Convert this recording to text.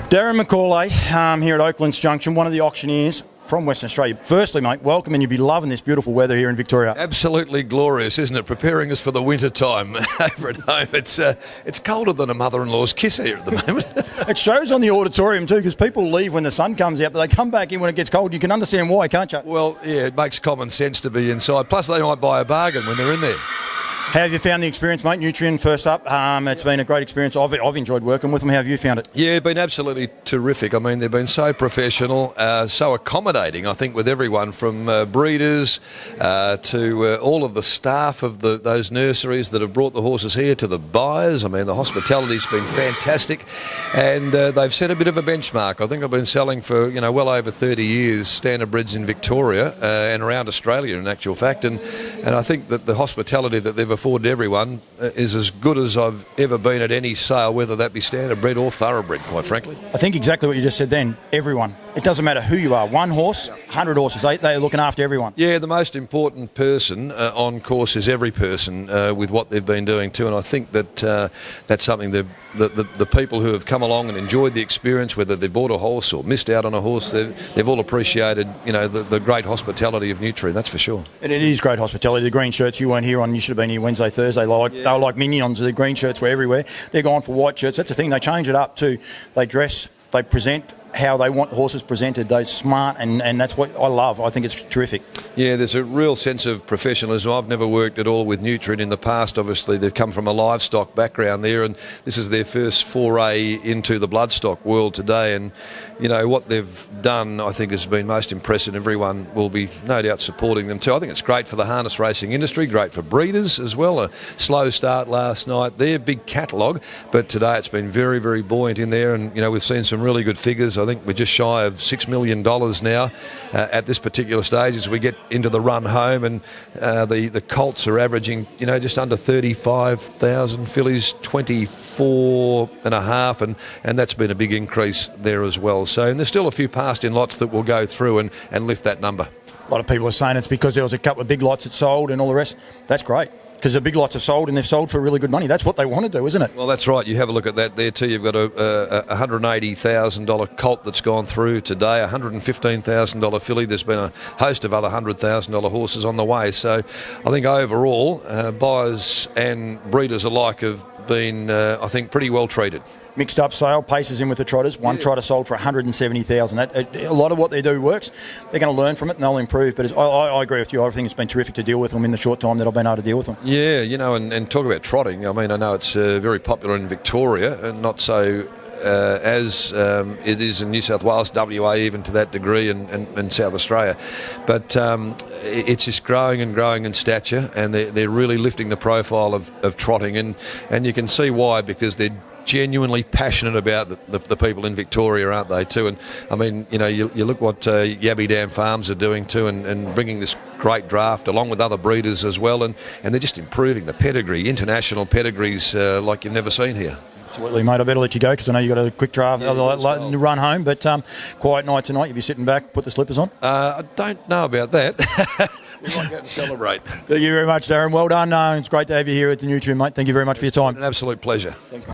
Darren McAullay here at Oaklands Junction, one of the auctioneers from Western Australia. Firstly, mate, welcome, and you'll be loving this beautiful weather here in Victoria. Absolutely glorious, isn't it? Preparing us for the winter time over at home. It's colder than a mother-in-law's kiss here at the moment. It shows on the auditorium too, because people leave when the sun comes out, but they come back in when it gets cold. You can understand why, can't you? Well, yeah, it makes common sense to be inside. Plus, they might buy a bargain when they're in there. How have you found the experience, mate? Nutrien, first up. It's been a great experience. I've enjoyed working with them. How have you found it? Yeah, been absolutely terrific. I mean, they've been so professional, so accommodating, I think, with everyone from breeders to all of the staff of those nurseries that have brought the horses here to the buyers. I mean, the hospitality's been fantastic, and they've set a bit of a benchmark. I think I've been selling for, well over 30 years standardbreds in Victoria and around Australia, in actual fact, and I think that the hospitality that they've afforded everyone is as good as I've ever been at any sale, whether that be standardbred or thoroughbred, quite frankly. I think exactly what you just said then. Everyone. It doesn't matter who you are. One horse, 100 horses. They're looking after everyone. Yeah, the most important person on course is every person with what they've been doing too, and I think that that's something that the people who have come along and enjoyed the experience, whether they bought a horse or missed out on a horse, they've all appreciated the great hospitality of Nutrien, that's for sure. And it is great hospitality. The green shirts you weren't here on, you should have been here Wednesday, Thursday. They were like minions. The green shirts were everywhere. They're gone for white shirts. That's the thing. They change it up too. They dress, they present how they want the horses presented. They're smart, and that's what I love. I think it's terrific. Yeah, there's a real sense of professionalism. I've never worked at all with Nutrien in the past. Obviously, they've come from a livestock background there, and this is their first foray into the bloodstock world today. And, what they've done, I think, has been most impressive. Everyone will be no doubt supporting them too. I think it's great for the harness racing industry, great for breeders as well. A slow start last night. They're big catalogue, but today it's been very, very buoyant in there, and, we've seen some really good figures. I think we're just shy of $6 million now at this particular stage as we get into the run home, and the colts are averaging, just under 35,000, fillies 24 and a half, and that's been a big increase there as well. So, and there's still a few passed in lots that will go through and lift that number. A lot of people are saying it's because there was a couple of big lots that sold and all the rest. That's great, because the big lots have sold, and they've sold for really good money. That's what they want to do, isn't it? Well, that's right. You have a look at that there too. You've got a $180,000 colt that's gone through today, a $115,000 filly. There's been a host of other $100,000 horses on the way. So I think overall, buyers and breeders alike have been, I think, pretty well treated. Mixed up sale, paces in with the trotters. One trotter sold for $170,000. A lot of what they do works. They're going to learn from it and they'll improve. But I agree with you. I think it's been terrific to deal with them in the short time that I've been able to deal with them. Yeah, and talk about trotting. I mean, I know it's very popular in Victoria, and not so as it is in New South Wales, WA even to that degree, and South Australia. But it's just growing and growing in stature, and they're really lifting the profile of trotting. And you can see why, because they're genuinely passionate about the people in Victoria, aren't they too? And I mean, you look what Yabby Dam Farms are doing too, and bringing this great draft along with other breeders as well, and they're just improving the pedigree, international pedigrees like you've never seen here. Absolutely, mate. I better let you go because I know you've got a quick draft run home, but quiet night tonight. You'll be sitting back, put the slippers on? I don't know about that. We might go and celebrate. Thank you very much, Darren. Well done. It's great to have you here at the Nutrien, mate. Thank you very much for your time. An absolute pleasure. Thanks, mate.